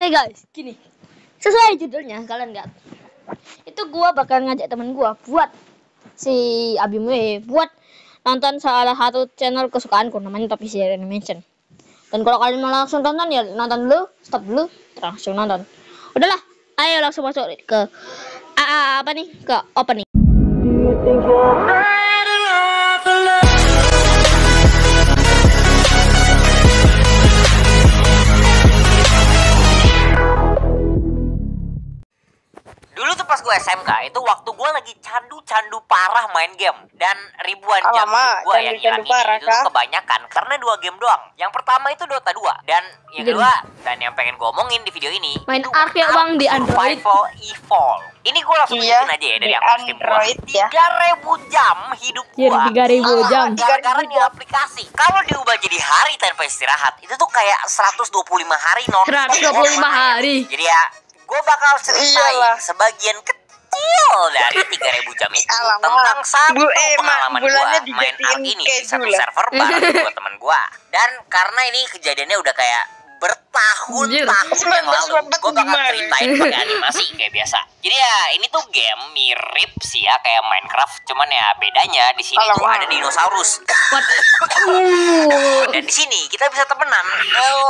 Guys, gini. Sesuai judulnya, kalian lihat. Itu gua bakal ngajak temen gua buat si Abimwe buat nonton salah satu channel kesukaanku namanya Top Easy Animation. Dan kalau kalian mau langsung tonton ya nonton dulu, stop dulu, langsung nonton. Udahlah, ayo langsung masuk ke apa nih? Ke opening. Dulu tuh pas gue SMK, itu waktu gue lagi candu parah main game. Dan ribuan jam gue yang hilang ini itu kebanyakan karena 2 game doang. Yang pertama itu Dota 2. Dan yang kedua, dan yang pengen gue omongin di video ini, main Ark ya bang di Android. Survival Evolve. Ini gue langsung tunjukin aja ya dari akun Steam gue. 3.000 jam hidup gue 3.000 jam gara-gara di aplikasi. Kalau diubah jadi hari tanpa istirahat, itu tuh kayak 125 hari non-stop. 125 hari. Jadi ya gue bakal ceritain sebagian kecil dari 3.000 jam itu tentang satu pengalaman gue main Ark ini di satu server bareng dua teman gue. Dan karena ini kejadiannya udah kayak bertahun-tahun yang lalu, gue bakal ceritain pakai animasi kayak biasa. Jadi ya ini tuh game mirip sih ya kayak Minecraft, cuman ya bedanya di sini tuh ada dinosaurus. Dan di sini kita bisa temenan,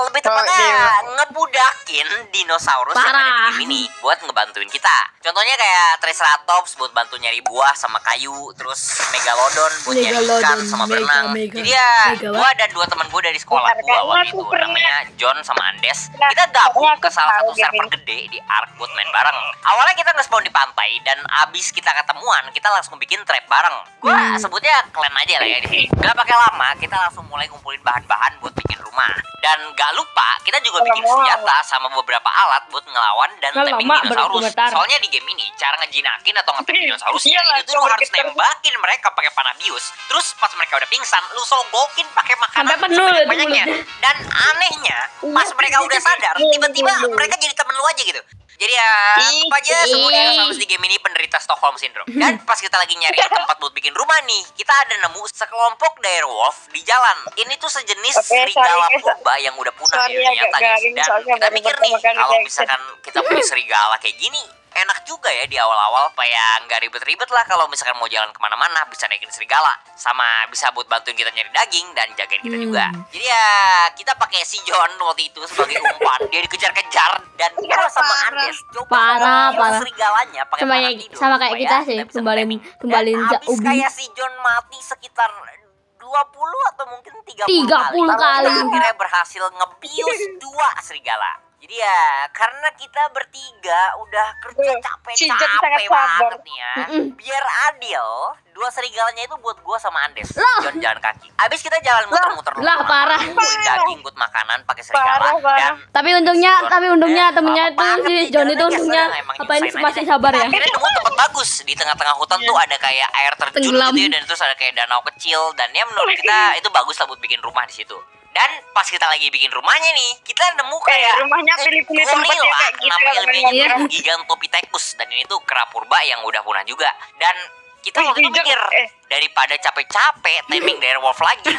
lebih tepatnya ngebudakin dinosaurus yang ada di game ini buat ngebantuin kita. Contohnya kayak Triceratops buat bantu nyari buah sama kayu, terus Megalodon buat nyari ikan sama berenang. Jadi ya gue dan dua teman gue dari sekolah gue waktu itu namanya John sama Andes, kita gabung ke salah satu server gede di Ark buat main bareng. Awalnya kita nge-spawn di pantai dan abis kita ketemuan kita langsung bikin trap bareng. Gue sebutnya clan aja lah ya di sini. Gak pakai lama kita langsung mulai ngumpulin bahan-bahan buat bikin rumah. Dan gak lupa kita juga bikin senjata sama beberapa alat buat ngelawan dan taming dinosaurus. Soalnya di game ini cara ngejinakin atau nge-taming dinosaurus itu tuh harus nembakin mereka pakai panah bius. Terus pas mereka udah pingsan lu sogokin pakai makanan sebanyak-banyaknya. Dan anehnya pas mereka udah sadar, tiba-tiba mereka jadi temen lu aja gitu. Jadi ya apa aja semua dinosaurus di game ini penderita Stockholm Syndrome. Dan pas kita lagi nyari tempat buat bikin rumah nih, kita ada nemu sekelompok direwolf di jalan. Ini tuh sejenis serigala purba yang udah punah di dunia nyata guys. Dan kita mikir nih, kalau misalkan kita punya serigala kayak gini, enak juga ya di awal-awal supaya nggak ribet-ribet lah kalau misalkan mau jalan kemana-mana bisa naikin serigala sama bisa buat bantuin kita nyari daging dan jagain kita juga. Jadi ya kita pakai si John waktu itu sebagai umpan, dia dikejar-kejar dan kita sama Andes parah serigalanya pakai panah tidur sama kayak kita sih kembali abis kayak si John mati sekitar 20 atau mungkin 30 kali. Akhirnya berhasil ngebius 2 serigala. Jadi ya karena kita bertiga udah kerja capek-capek banget nih ya. Biar adil, 2 serigalanya itu buat gua sama Andes jalan kaki. Abis kita jalan muter-muter lah parah. Daging buat makanan pakai serigala. Dan tapi untungnya temennya itu si John itu untungnya apa ini masih sabar ya. Kita nemu tempat bagus di tengah-tengah hutan tuh ada kayak air terjun gitu ya, dan terus ada kayak danau kecil dan ya menurut kita itu bagus lah buat bikin rumah di situ. Dan pas kita lagi bikin rumahnya nih, kita nemu kayak rumahnya pilih-pilih tempatnya kayak gitu. Nama ilmiahnya Gigantopithecus dan ini tuh kera purba yang udah punah juga. Dan kita waktu itu mikir daripada capek-capek taming direwolf lagi,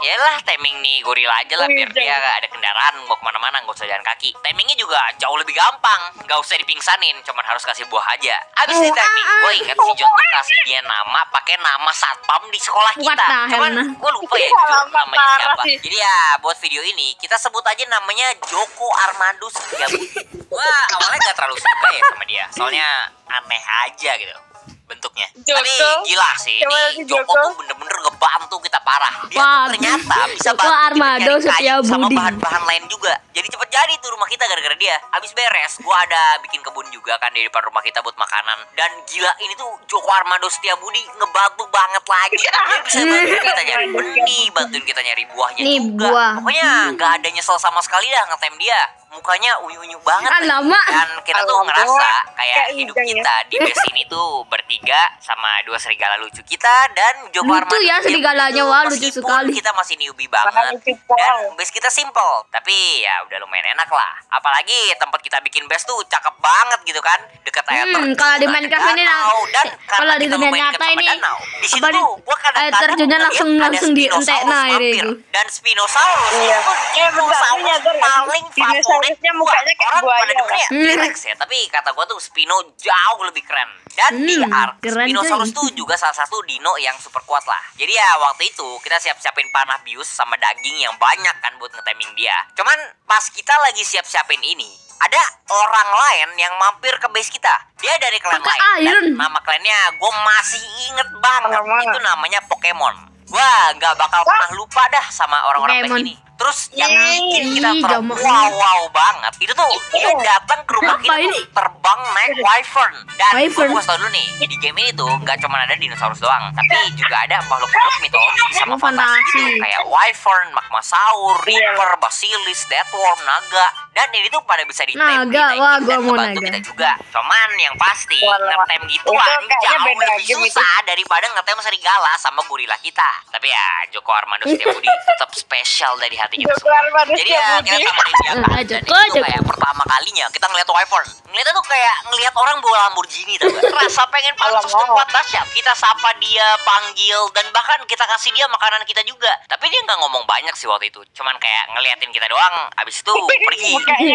yalah taming nih gorila aja lah biar dia gak ada kendaraan mau kemana-mana, gak usah jalan kaki. Tamingnya juga jauh lebih gampang, gak usah dipingsanin, cuman harus kasih buah aja. Abis di taming, gue inget si John tuh kasih dia nama pakai nama satpam di sekolah kita. Cuman gue lupa ya jujur namanya siapa. Jadi ya buat video ini kita sebut aja namanya Joko Armando Setiabudi. Wah awalnya gak terlalu suka ya sama dia, soalnya aneh aja gitu bentuknya. Tapi gila sih, ini Joko tuh bener-bener ngebantu kita parah. Dia tuh ternyata bisa bantu kita nyari kayu sama bahan-bahan lain juga. Jadi cepet jadi tuh rumah kita gara-gara dia. Abis beres, gua ada bikin kebun juga kan di depan rumah kita buat makanan. Dan gila ini tuh Joko Armando Setiabudi ngebantu banget lagi. Dia bisa bantu kita nyari benih, bantuin kita nyari buahnya juga. Pokoknya gak ada nyesel sama sekali dah ngetem dia. Mukanya unyu-unyu banget lama. Dan kita tuh ngerasa kayak hidup kita di base ini tuh bertiga sama 2 serigala lucu kita dan Joko Armando ya serigalanya wah lucu sekali. Kita masih newbie banget dan base kita simple tapi ya udah lumayan enak lah. Apalagi tempat kita bikin base tuh cakep banget gitu kan, dekat air terjun. Kalau di Minecraft ini dan kalau di dunia nyata ini di situ tuh gua air terjunnya langsung di entek nah itu. Dan Spinosaurus itu dinosaurus paling favorit Spinosaurusnya mukanya kayak orang buaya pada demennya T-Rex ya, tapi kata gua tuh Spino jauh lebih keren. Dan di Ark, keren Spinosaurus coy. tuh juga salah satu dino yang super kuat lah. Jadi ya waktu itu kita siap-siapin panah bius sama daging yang banyak kan buat ngeteming dia. Cuman pas kita lagi siap-siapin ini, ada orang lain yang mampir ke base kita. Dia dari klan Pakai lain. Dan iron. nama klannya gue masih inget banget. Mana-mana. Itu namanya Pokemon. Wah, nggak bakal pernah lupa dah sama orang-orang base Pokemon. ini. Terus yang bikin kita Ih, gampang. wow banget itu tuh dia datang ke rumah Apa kita ini? tuh terbang naik wyvern. Dan gue Wyvern. kasih tau dulu nih, di game ini tuh nggak cuma ada dinosaurus doang, tapi juga ada makhluk-makhluk mitologi sama fantasi gitu, fantasi. kayak wyvern, magmasaur, reaper, basilis, deathworm, naga. Dan ini tuh pada bisa Naga, dinaikin wah, dan gua mau ngebantu naga. kita juga. Cuman yang pasti Walah. ngetem Itu gituan kayaknya jauh beda lebih game itu. susah daripada ngetem serigala sama gorila kita. Tapi ya Joko Armando Setiabudi tetap spesial dari hati kita Joko semua. Armando Jadi ya Setiabudi. kita temenin dia kan. Dan Joko, itu Joko. kayak pertama kalinya kita ngeliat wyvern. Ngeliatnya tuh kayak ngeliat orang bawa Lamborghini tau gak? Rasa pengen pantas Alamak. tempat dahsyat. Kita sapa dia, panggil, dan bahkan kita kasih dia makanan kita juga. Tapi dia nggak ngomong banyak sih waktu itu. Cuman kayak ngeliatin kita doang, abis itu pergi. Mukanya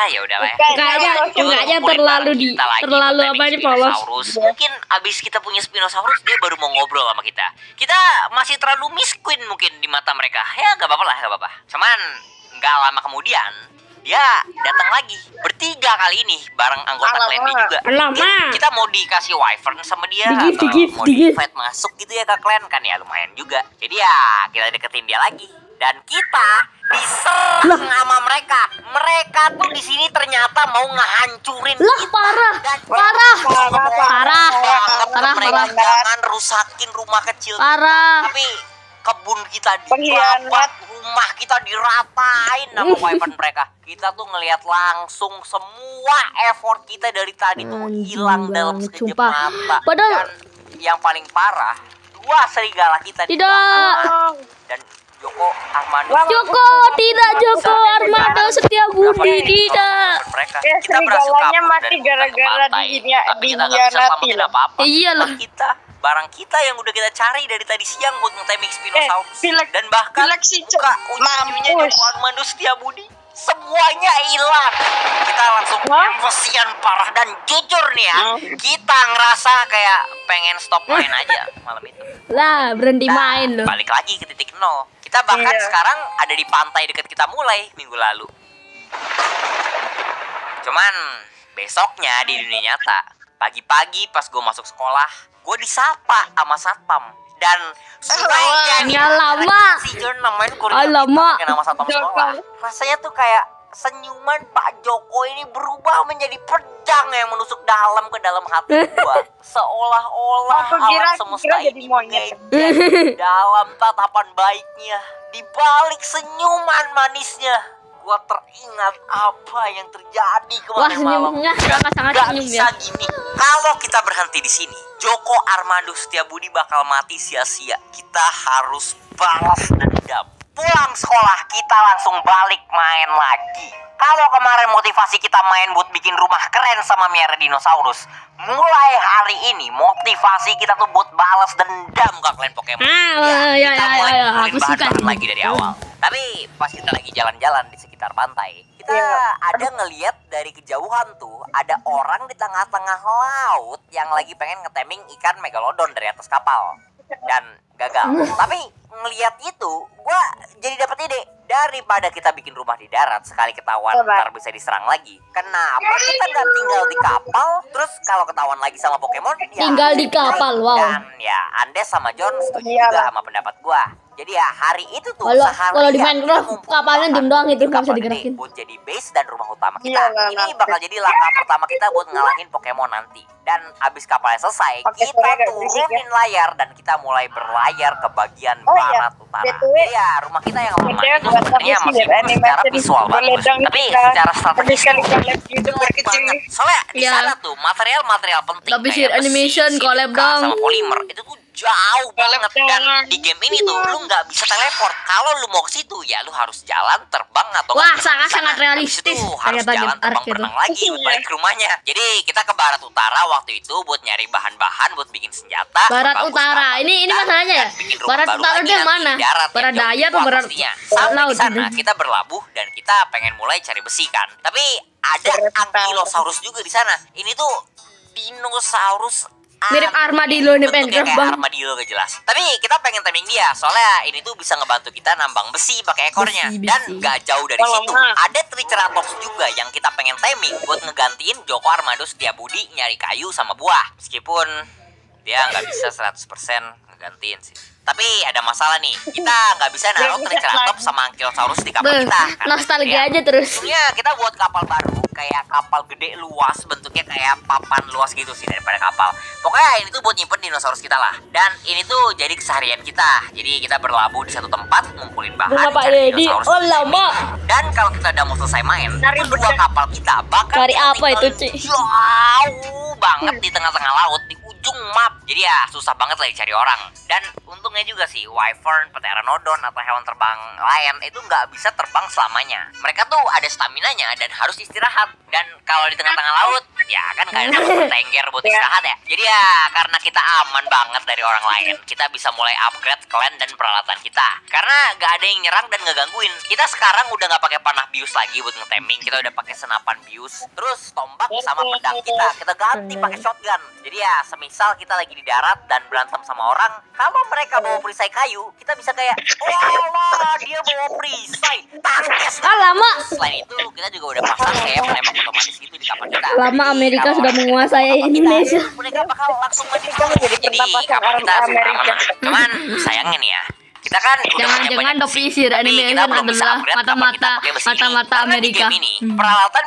Ya udah lah ya. Mukanya terlalu terlalu apa ini polos. Spinosaurus. Mungkin abis kita punya Spinosaurus dia baru mau ngobrol sama kita. Kita masih terlalu miskin mungkin di mata mereka. Ya nggak apa-apa lah, nggak apa-apa. Cuman nggak lama kemudian dia datang lagi bertiga kali ini bareng anggota Alamak. klan dia juga. Alamak. Mungkin kita mau dikasih wyvern sama dia Di-gift, atau di-gift, mau di-gift. di-invite masuk gitu ya ke klan kan ya lumayan juga. Jadi ya kita deketin dia lagi dan kita diserang sama mereka. Mereka tuh di sini ternyata mau ngehancurin Lah kita. parah. Dan Parah. Parah Parah, mereka parah. jangan rusakin rumah kecil kita. Parah. Tapi kebun kita Pengkhianat. dibabat, rumah kita diratain sama wyvern mereka. Kita tuh ngelihat langsung semua effort kita dari tadi tuh Anjing hilang dalam banget, sekejap sumpah. mata. Padahal- Dan yang paling parah, dua serigala kita Tidak. dibakar. Dan Joko Armando Joko, tidak Joko Armando Setiabudi, tidak. mereka. Ya, Kita berhasil serigalanya kabur mati dari hutan ke gara-gara pantai. dihianati Tapi kita nggak bisa selamatin loh. apa-apa. Iyalah. Barang kita yang udah kita cari dari tadi siang buat ngeteming Spinosaurus. Pilek- Dan bahkan Pilek si Cok. muka unyu-unyunya Mampus. Joko Armando Setiabudi semuanya hilang. Kita langsung Hah? emosian parah dan jujur nih ya, kita ngerasa kayak pengen stop main aja malam itu. Lah, berhenti main loh. Balik lagi ke titik nol. Kita bahkan Iya. sekarang ada di pantai dekat kita mulai minggu lalu. Cuman besoknya di dunia nyata, pagi-pagi pas gue masuk sekolah, gue disapa sama satpam. Dan surainya nih, Ya, lama. si John namanya Lama. pakai nama satpam sekolah. Rasanya tuh kayak senyuman Pak Joko ini berubah menjadi pedang yang menusuk dalam ke dalam hati gua. Seolah-olah Aku kira- alam semesta kira jadi ini monyet. mengejek dalam tatapan baiknya. Di balik senyuman manisnya, gua teringat apa yang terjadi Wah, kemarin malam. senyumnya sangat-sangat Gak senyum bisa ya. gini. Kalau kita berhenti di sini, Joko Armando Setiabudi bakal mati sia-sia. Kita harus balas dendam. Pulang sekolah kita langsung balik main lagi. Kalau kemarin motivasi kita main buat bikin rumah keren sama miara dinosaurus, mulai hari ini motivasi kita tuh buat balas dendam ke klan Pokemon. Ya, Kita mulai ya, ngumpulin aku suka bahan-bahan sih. lagi dari awal. Tapi pas kita lagi jalan-jalan di sekitar pantai, kita ada ngeliat dari kejauhan tuh ada orang di tengah-tengah laut yang lagi pengen ngeteming ikan megalodon dari atas kapal. Dan gagal. Tapi ngeliat itu, gua jadi dapet ide. Daripada kita bikin rumah di darat, sekali ketahuan Coba. ntar bisa diserang lagi. Kenapa kita nggak tinggal di kapal? Terus kalau ketahuan lagi sama Pokemon, ya Tinggal di kapal, wow. Dan ya Andes sama John setuju Iyalah. juga sama pendapat gua. Jadi ya hari itu tuh Kalau di seharian Minecraft, kita ngumpul kapalnya makan diem doang itu, di nggak bisa kapal digerakin. gede buat jadi base dan rumah utama kita. Iyalah, Ini nanti. bakal jadi langkah pertama kita buat ngalahin Pokemon nanti. Dan abis kapalnya selesai, Pakai kita suara agak berisik turunin layar dan kita mulai berlayar ke bagian Oh iya, barat utara. BTW, Jadi ya rumah kita yang lama BTW itu buat sebenarnya aku sih masih lihat secara animasi visual bagus, Beledang tapi kita. secara strategis Sekali tuh collab YouTuber jelek kecil. banget. Soalnya di Iya. sana tuh material-material penting Tapi kayak share besi, animation, collab silika, dong. sama polimer itu tuh jauh banget. Dan di game ini tuh lu nggak bisa teleport. Kalau lu mau ke situ ya lu harus jalan terbang atau wah sangat realistis harus jalan terbang berenang lagi buat balik ke rumahnya. Jadi kita ke barat utara waktu itu buat nyari bahan-bahan buat bikin senjata. Barat utara ini masalahnya ya. Barat utara dia mana? Barat daya atau barat laut? Di sana kita berlabuh dan kita pengen mulai cari besi kan. Tapi ada ankylosaurus juga di sana. Ini tuh dinosaurus mirip armadillo nih, bentuknya kayak armadillo gak jelas. Tapi kita pengen taming dia, soalnya ini tuh bisa ngebantu kita nambang besi pakai ekornya. Dan gak jauh dari situ ada Triceratops juga yang kita pengen taming buat ngegantiin Joko Armando Setiabudi nyari kayu sama buah. Meskipun dia nggak bisa 100% ngegantiin sih. Tapi ada masalah nih, kita nggak bisa naruh Triceratops sama Ankylosaurus di kapal kita. Nostalgia aja terus. Sebenarnya kita buat kapal baru, kayak kapal gede luas, bentuknya kayak papan luas gitu sih daripada kapal. Pokoknya ini tuh buat nyimpen dinosaurus kita lah. Dan ini tuh jadi keseharian kita. Jadi kita berlabuh di satu tempat, ngumpulin bahan, cari dinosaurus. Oh lama. Dan kalau kita udah mau selesai main, kedua kapal kita bakal cari apa itu, Ci? jauh banget di tengah-tengah laut, di ujung map. Jadi ya susah banget lah dicari orang. Dan untungnya juga sih wyvern, pteranodon atau hewan terbang lain itu nggak bisa terbang selamanya. Mereka tuh ada staminanya dan harus istirahat. Dan kalau di tengah-tengah laut ya kan nggak ada tengger buat istirahat ya. Jadi ya karena kita aman banget dari orang lain, kita bisa mulai upgrade clan dan peralatan kita. Karena nggak ada yang nyerang dan nggak gangguin. Kita sekarang udah nggak pakai panah bius lagi buat ngeteming. Kita udah pakai senapan bius. Terus tombak sama pedang kita ganti pakai shotgun. Jadi ya semisal kita lagi di darat dan berantem sama orang, kalau mereka bawa perisai kayu, kita bisa kayak, wah dia bawa perisai, tangkis. Lama. Selain itu kita juga udah pasang kayak penembak otomatis gitu di kapal kita. Lama Amerika sudah menguasai Indonesia. Mereka bakal langsung mati. Jadi kapal kita aman. Cuman sayangnya nih ya, kita kan jangan dopisir animation adalah mata-mata Amerika.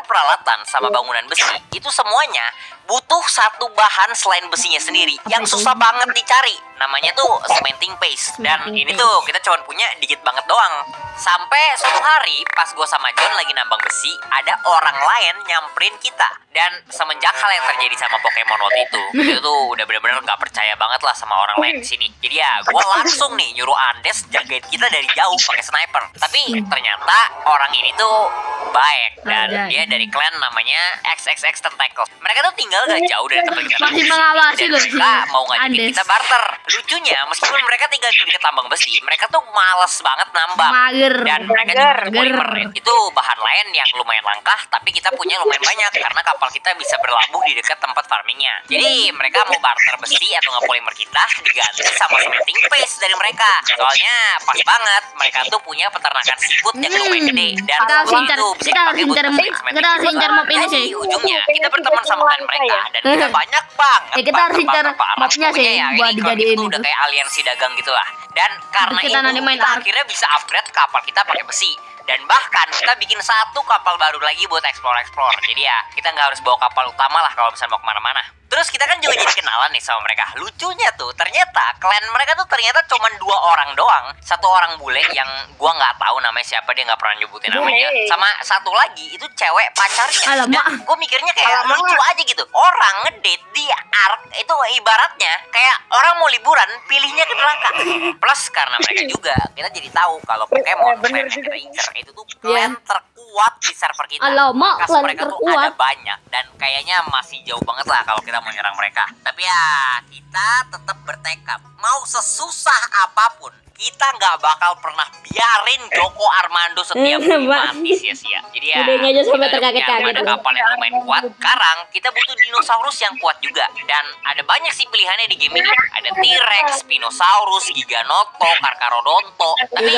Peralatan sama bangunan besi itu semuanya butuh satu bahan selain besinya sendiri yang susah banget dicari. Namanya tuh cementing paste. Dan ini tuh kita cuma punya dikit banget doang. Sampai suatu hari pas gue sama John lagi nambang besi, ada orang lain nyamperin kita. Dan semenjak hal yang terjadi sama Pokemon waktu itu tuh udah bener-bener gak percaya banget lah sama orang lain di sini. Jadi ya gue langsung nih nyuruh Andes jagain kita dari jauh pakai sniper. Tapi ternyata orang ini tuh baik dan dia dari clan namanya XXX Tentacle. Mereka tuh tinggal gak jauh dari tempat kita. Masih mengawasi loh sih. Mereka mau ngajakin kita barter. Lucunya meskipun mereka tinggal di dekat tambang besi, mereka tuh males banget nambang. Dan mereka juga polymer. Itu bahan lain yang lumayan langka, tapi kita punya lumayan banyak karena kapal kita bisa berlabuh di dekat tempat farmingnya. Jadi mereka mau barter besi atau nggak polymer kita diganti sama cementing paste dari mereka. Soalnya pas banget mereka tuh punya peternakan seafood yang lumayan gede dan kita harus hincar mob ini sih. Ujungnya kita berteman sama klan mereka dan kita banyak banget. Kita harus hincar mobnya sih buat dijadiin udah kayak aliansi dagang gitulah. Dan karena kita itu kita akhirnya bisa upgrade kapal kita pakai besi. Dan bahkan kita bikin satu kapal baru lagi buat explore. Jadi ya kita nggak harus bawa kapal utama lah kalau misalnya mau kemana-mana. Terus kita kan juga jadi kenalan nih sama mereka. Lucunya tuh ternyata klan mereka tuh ternyata cuma 2 orang doang. Satu orang bule yang gua nggak tahu namanya siapa, dia nggak pernah nyebutin namanya. Sama satu lagi itu cewek pacarnya. Dan gue mikirnya kayak lucu aja gitu. Orang ngedate di Ark itu ibaratnya kayak orang mau liburan pilihnya ke neraka. Plus karena mereka juga kita jadi tahu kalau Pokemon clan yang kita incer itu tuh clan terkuat di server kita. Kas mereka tuh ada banyak dan kayaknya masih jauh banget lah kalau kita mau nyerang mereka. Tapi ya kita tetap bertekad mau sesusah apapun kita nggak bakal pernah biarin Joko Armando Setiabudi mati sia-sia. Jadi ya aja sampai terkaget-kaget. Ada kapal yang lumayan kuat. Sekarang kita butuh dinosaurus yang kuat juga. Dan ada banyak sih pilihannya di game ini. Ada T-Rex, Spinosaurus, Giganoto, Carcharodonto. Tapi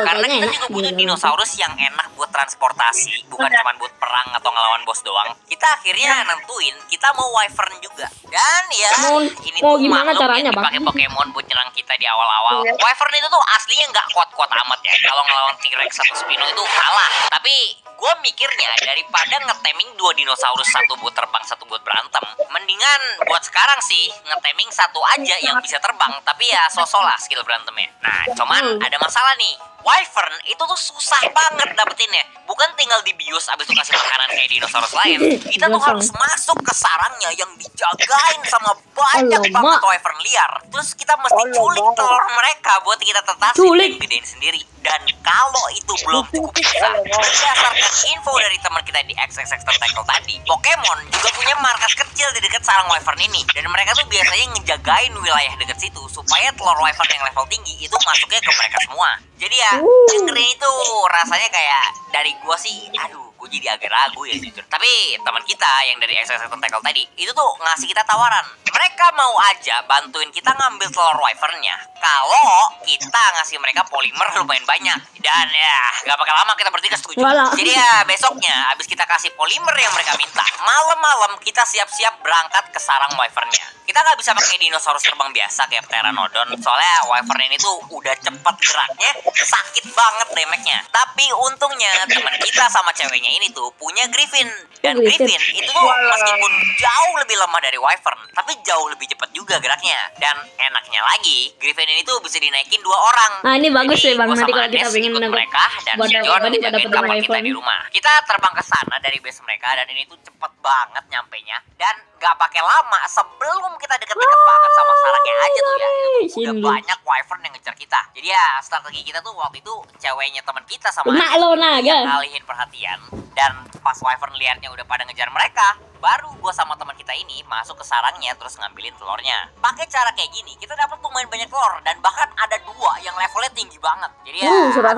karena kita juga butuh dinosaurus yang enak buat transportasi, bukan cuma buat perang atau ngelawan bos doang. Kita akhirnya nentuin kita mau wyvern juga. Dan ya ini tuh gimana caranya, Bang? Pakai Pokemon buat nyerang kita di awal-awal. Wyvern itu tuh aslinya nggak kuat-kuat amat ya. Kalau ngelawan T-Rex atau Spino itu kalah. Tapi gue mikirnya daripada ngeteming 2 dinosaurus, satu buat terbang, satu buat berantem, mendingan buat sekarang sih ngeteming satu aja yang bisa terbang. Tapi ya sosok lah skill berantemnya. Nah cuman ada masalah nih. Wyvern itu tuh susah banget dapetinnya. bukan tinggal dibius abis itu kasih makanan kayak dinosaurus lain. Kita tuh harus masuk ke sarangnya yang dijagain sama banyak banget wyvern liar. Terus kita mesti culik telur mereka buat kita tetasin dan gedein sendiri. Dan kalau itu belum cukup bisa, berdasarkan info dari teman kita di XXX Tentacle tadi, Pokemon juga punya markas kecil di dekat sarang wyvern ini. Dan mereka tuh biasanya ngejagain wilayah dekat situ supaya telur wyvern yang level tinggi itu masuknya ke mereka semua. Jadi ya, dengerin itu rasanya kayak dari gua sih, aduh, gue jadi agak ragu ya jujur. Tapi teman kita yang dari XXX Tentacle tadi itu tuh ngasih kita tawaran. Mereka mau aja bantuin kita ngambil telur wyvernnya kalau kita ngasih mereka polimer lumayan banyak. Dan ya, gak bakal lama kita bertiga setuju. Jadi ya besoknya abis kita kasih polimer yang mereka minta, malam-malam kita siap-siap berangkat ke sarang wyvernnya. Kita nggak bisa pakai dinosaurus terbang biasa kayak Pteranodon, soalnya wyvern ini tuh udah cepet geraknya, sakit banget damage-nya. Tapi untungnya teman kita sama ceweknya ini tuh punya Griffin. Dan Griffin itu tuh meskipun jauh lebih lemah dari wyvern, tapi jauh lebih cepat juga geraknya. Dan enaknya lagi, Griffin ini tuh bisa dinaikin 2 orang. Nah ini bagus sih bang, nanti kalau kita pengen pengen mereka dan si John ngejagain kapal kita di rumah. Kita terbang ke sana dari base mereka dan ini tuh cepet banget nyampenya. Dan gak pakai lama, sebelum kita deket-deket banget sama sarangnya aja tuh ya, itu udah banyak wyvern yang ngejar kita. Jadi ya strategi kita tuh waktu itu ceweknya teman kita sama yang ngalihin perhatian. Dan pas wyvern liarnya udah pada ngejar mereka, baru gue sama teman kita ini masuk ke sarangnya terus ngambilin telurnya. Pakai cara kayak gini kita dapat lumayan banyak telur dan bahkan ada 2 yang levelnya tinggi banget. Jadi ya kita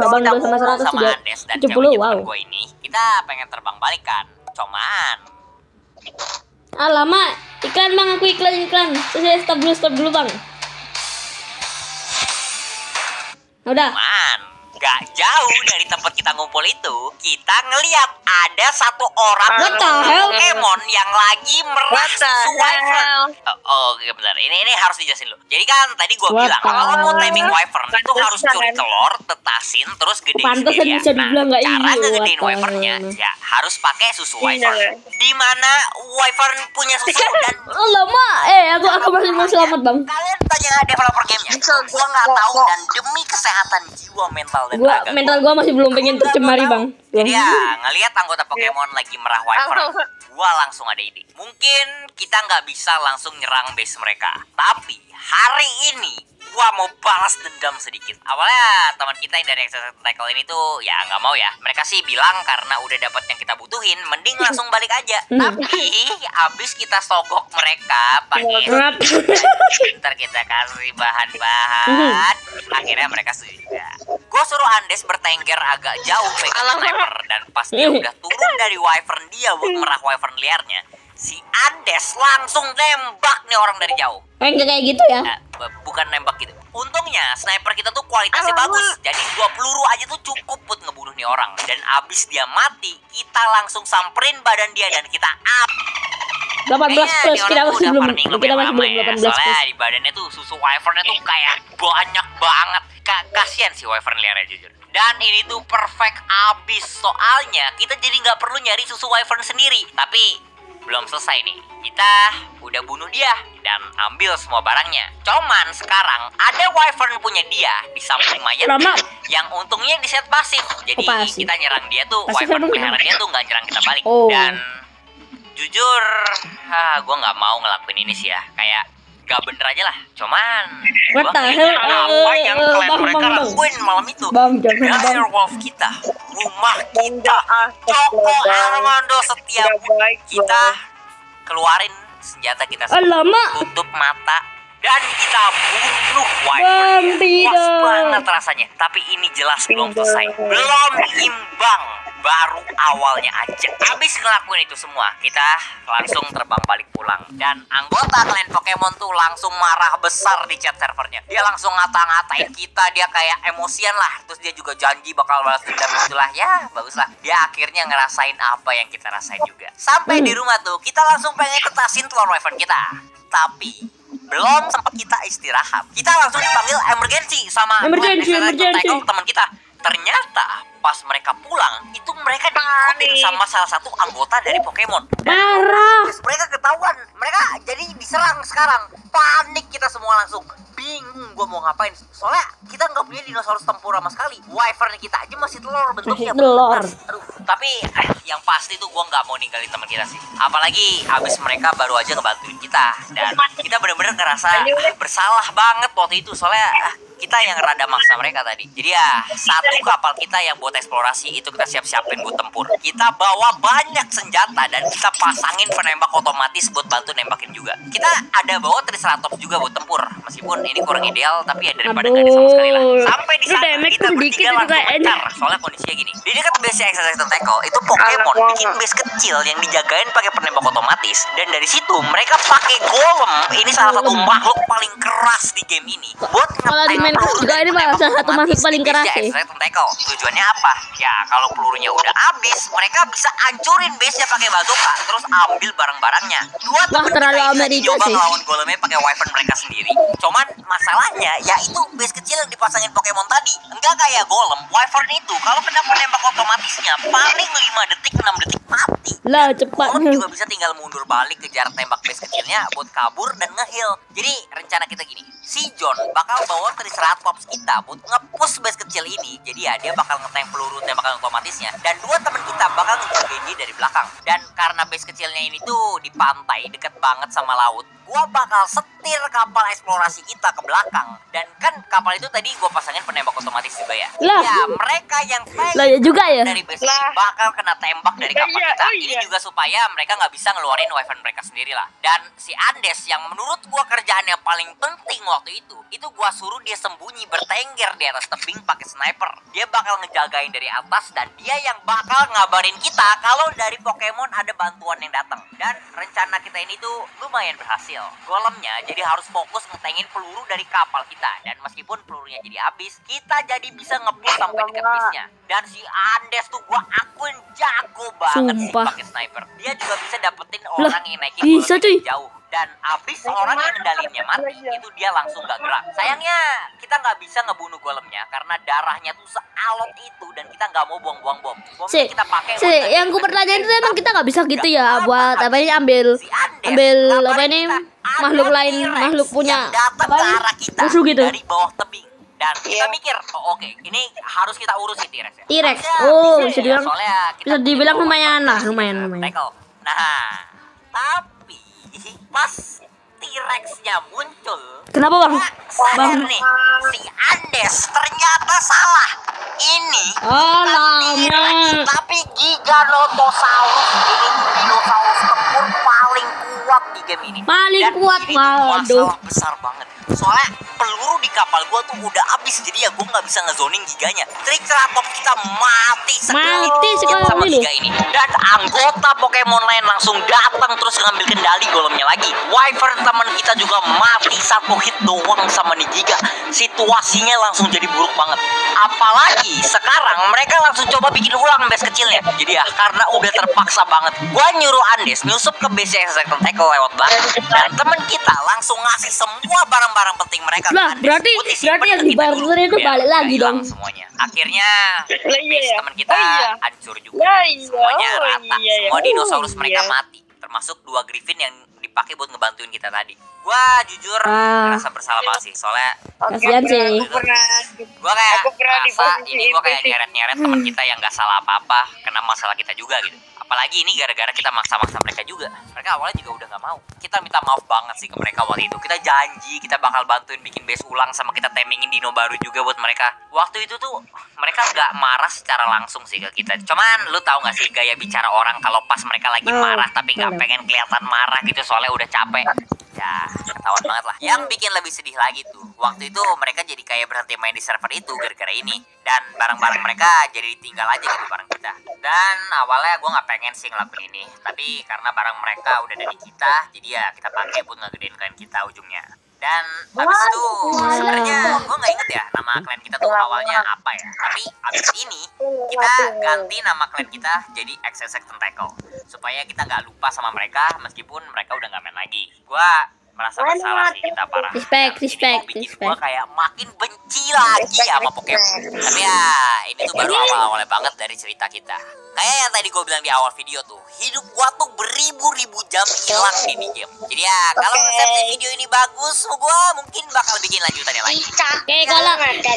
sama Andes dan ceweknya teman gue ini, kita pengen terbang balik kan. Cuman lama iklan bang, aku iklan. Saya stop dulu bang. Udah. Gak jauh dari tempat kita ngumpul itu, kita ngeliat ada 1 orang Pokemon yang lagi merah wyvern. Oh, bentar. Ini harus dijelasin dulu. Jadi kan tadi gua bilang kalau mau timing wyvern itu harus curi telur, tetasin, terus gedein sendiri. Nah, cara ngegedein wyvernnya ya harus pakai susu wyvern. Dimana wyvern punya susu dan lama. Aku masih mau selamat bang. Kalian tanya developer gamenya. Gua nggak tahu dan demi kesehatan jiwa mental dan mental gua masih belum pengen tercemari bang. Jadi ya ngelihat anggota Pokemon lagi merah wyvern, gua langsung ada ide. Mungkin kita nggak bisa langsung nyerang base mereka, tapi hari ini gua mau balas dendam sedikit. Awalnya teman kita yang dari XXX Tentacle ini tuh ya nggak mau ya. Mereka sih bilang karena udah dapat yang kita butuhin, mending langsung balik aja. Tapi abis kita sogok mereka pakai ntar kita kasih bahan-bahan, akhirnya mereka setuju juga. Gue suruh Andes bertengger agak jauh pegang sniper, dan pas dia udah turun dari wyvern dia buat merah wyvern liarnya, si Andes langsung nembak nih orang dari jauh. Kayak gitu ya? Bukan nembak gitu. Untungnya sniper kita tuh kualitasnya bagus, jadi 2 peluru aja tuh cukup buat ngebunuh nih orang. Dan abis dia mati, kita langsung samperin badan dia dan kita 18 plus, kita masih belum 18 plus. Soalnya di badannya tuh susu wyvernnya tuh kayak banyak banget. Kasian si wyvern liarnya jujur. Dan ini tuh perfect abis, soalnya kita jadi nggak perlu nyari susu wyvern sendiri. Tapi belum selesai nih, kita udah bunuh dia dan ambil semua barangnya. Cuman sekarang ada wyvern punya dia di samping mayat yang untungnya di set pasif. Jadi kita nyerang dia tuh, wyvern peliharaan dia tuh nggak nyerang kita balik. Dan jujur, gue nggak mau ngelakuin ini sih ya, kayak gak bener aja lah. Cuman apa yang mereka lakuin malam itu? Direwolf kita, rumah kita, toko Armando setiap kita keluarin senjata kita, tutup mata dan kita bunuh wyvern. Puas banget rasanya. Tapi ini jelas belum selesai, belum imbang, baru awalnya aja. Abis ngelakuin itu semua, kita langsung terbang balik pulang. Dan anggota klan Pokemon tuh langsung marah besar di chat servernya. Dia langsung ngata-ngatain kita, dia kayak emosian lah. Terus dia juga janji bakal balas dendam itulah. Ya bagus lah, dia akhirnya ngerasain apa yang kita rasain juga. Sampai di rumah tuh kita langsung pengen tetasin telur wyvern kita. Tapi belum sempat kita istirahat, kita langsung dipanggil emergency sama teman kita. Ternyata pas mereka pulang itu mereka diikutin sama salah satu anggota dari Pokemon. Parah. Mereka ketahuan, mereka jadi diserang sekarang. Panik kita semua langsung. Bingung gue mau ngapain. Soalnya kita nggak punya dinosaurus tempur sama sekali. Wyvern kita aja masih telur bentuknya. Telur. Aduh, Tapi yang pasti tuh gue nggak mau ninggalin teman kita sih. Apalagi abis mereka baru aja ngebantuin kita. Dan kita bener-bener ngerasa bersalah banget waktu itu. Soalnya kita yang rada maksa mereka tadi. Jadi ya, satu kapal kita yang buat eksplorasi itu kita siap-siapin buat tempur. Kita bawa banyak senjata dan kita pasangin penembak otomatis buat bantu nembakin juga. Kita ada bawa Triceratops juga buat tempur. Meskipun ini kurang ideal, tapi ya daripada nggak ada sama sekali lah. Sampai di sana kita bertiga langsung mencar. Soalnya kondisinya gini. Di dekat base Exercise Tentacle itu Pokemon bikin base kecil yang dijagain pakai penembak otomatis. Dan dari situ mereka pakai golem. Ini salah satu makhluk paling keras di game ini. Buat Minecraft juga ini salah satu makhluk paling keras sih. Tujuannya apa? Ya kalau pelurunya udah habis, mereka bisa hancurin base-nya pakai bazooka, terus ambil barang-barangnya. Dua temen terlalu kita Amerika ini coba sih. ngelawan golemnya pakai weapon mereka sendiri. Cuman masalahnya ya itu base kecil yang dipasangin Pokemon tadi. Enggak kayak golem, wyvern itu kalau kena penembak otomatisnya paling 5 detik 6 detik mati. Lah cepat. Golem juga bisa tinggal mundur balik ke jarak tembak base kecilnya buat kabur dan nge-heal. Jadi rencana kita gini, si John bakal bawa Triceratops kita buat nge-push base kecil ini. Jadi ya dia bakal ngetank peluru tembakan otomatisnya. Dan dua teman kita bakal ngejagain dia dari belakang. Dan karena base kecilnya ini tuh di pantai deket banget sama laut, gua bakal setir kapal eksplorasi kita ke belakang. Dan kan kapal itu tadi gua pasangin penembak otomatis juga ya. Lah. Ya mereka yang Lah ya juga ya. dari base ini bakal kena tembak dari kapal Iya, kita. oh Ini iya. juga supaya mereka nggak bisa ngeluarin weapon mereka sendiri lah. Dan si Andes yang menurut gua kerjaannya paling penting waktu itu gua suruh dia sembunyi bertengger di atas tebing pakai sniper. Dia bakal ngejagain dari atas dan dia yang bakal ngabarin kita kalau dari Pokemon ada bantuan yang datang. Dan rencana kita ini tuh lumayan berhasil. Golemnya jadi harus fokus ngetengin peluru dari kapal kita. Dan meskipun pelurunya jadi habis, kita jadi bisa nge-push sampai dekat base-nya. Dan si Andes tuh gua akuin jago banget sih Sumpah. pakai sniper. Dia juga bisa dapetin orang yang naikin bisa, golemnya dari cuy. jauh. Dan abis orang yang ngendalinnya mati, itu dia langsung gak gerak. Sayangnya kita nggak bisa ngebunuh golemnya karena darahnya tuh sealot itu dan kita nggak mau buang-buang bom. Bomnya kita pakai. Yang ku pertanyain itu emang kita nggak bisa gitu ya buat apa ini ambil apa ini makhluk lain, makhluk punya datang ke arah kita musuh gitu. dari bawah tebing. Dan kita mikir, oh oke, ini harus kita urus si T-Rex ya. T-Rex. Harusnya Oh, bisa bisa ya, dibilang soalnya kita bisa dibilang punya lumayan lah, otomatis lumayan. tackle. Nah, tapi pas T-Rex-nya muncul, Kenapa bang? sadar nih, si Andes ternyata salah. Ini bukan T-Rex, tapi Giganotosaurus. Ini dinosaurus tempur paling kuat di game ini. Paling Dan kuat, ini tuh waduh. masalah besar banget. Soalnya peluru di kapal gua tuh udah habis, jadi ya gua nggak bisa ngezoning giganya. Triceratops kita mati sekali sama loh. giga ini. Dan anggota Pokemon lain langsung datang terus ngambil kendali golemnya lagi. Wyvern teman kita juga mati satu hit doang sama nih giga. Situasinya langsung jadi buruk banget. Apalagi sekarang mereka langsung coba bikin ulang base kecilnya. Jadi ya karena udah terpaksa banget, gua nyuruh Andes nyusup ke base Exercise Tentacle lewat batu. Dan temen kita langsung ngasih semua barang-barang penting mereka ke Lah, Andes. berarti Buat disimpan yang ke kita dibangun dulu, itu biar balik nggak lagi hilang dong. semuanya. Akhirnya Lah, iya base ya. temen kita Oh, iya. hancur juga. Ya, iya. Semuanya Oh, rata. iya, ya. Semua dinosaurus Oh, mereka iya. mati. Termasuk 2 Griffin yang dipakai buat ngebantuin kita tadi. Gua jujur ngerasa bersalah banget sih. Soalnya Kasihan sih. Aku pernah gua kayak Aku pernah di ngerasa posisi ini gua itu kayak sih. nyeret-nyeret teman kita yang gak salah apa-apa kena masalah kita juga gitu. Apalagi ini gara-gara kita maksa-maksa mereka juga. Mereka awalnya juga udah gak mau. Kita minta maaf banget sih ke mereka waktu itu. Kita janji kita bakal bantuin bikin base ulang sama kita timingin dino baru juga buat mereka. Waktu itu tuh mereka gak marah secara langsung sih ke kita. Cuman lu tahu gak sih gaya bicara orang kalau pas mereka lagi marah tapi gak pengen kelihatan marah gitu soalnya udah capek. Ya ketahuan banget lah. Yang bikin lebih sedih lagi tuh, waktu itu mereka jadi kayak berhenti main di server itu gara-gara ini. Dan barang-barang mereka jadi ditinggal aja gitu bareng kita. Dan awalnya gue gak pengen sih ngelakuin ini, tapi karena barang mereka udah dari kita, jadi ya kita pakai buat ngegedein klien kita ujungnya. Dan abis itu sebenarnya gue nggak inget ya nama klien kita tuh awalnya apa ya. Tapi abis ini kita ganti nama klien kita jadi Exercise Tentacle supaya kita nggak lupa sama mereka meskipun mereka udah nggak main lagi. Gue merasa bersalah sih, kita parah. Respect. Gue kayak makin benci lagi sama Pokemon. Tapi ya ini tuh baru awal-awalnya banget dari cerita kita. Kayak yang tadi gue bilang di awal video tuh, hidup gua tuh beribu-ribu jam hilang di ini game. Jadi ya kalau resepsi video ini bagus, gua mungkin bakal bikin lanjutannya lagi.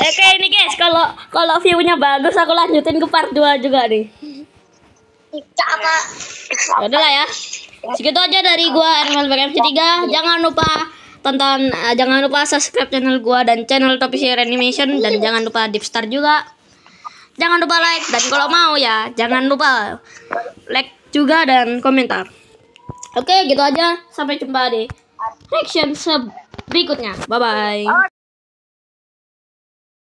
Oke, ini guys, kalau view-nya bagus aku lanjutin ke part 2 juga nih. Ya udah lah ya. Segitu aja dari gua Ermal BKMC3. Jangan lupa tonton, jangan lupa subscribe channel gua dan channel Topi Share Animation, dan jangan lupa Deepstar juga. Jangan lupa like, dan kalau mau ya jangan lupa like juga dan komentar. Oke, gitu aja. Sampai jumpa di reaction berikutnya. Bye bye.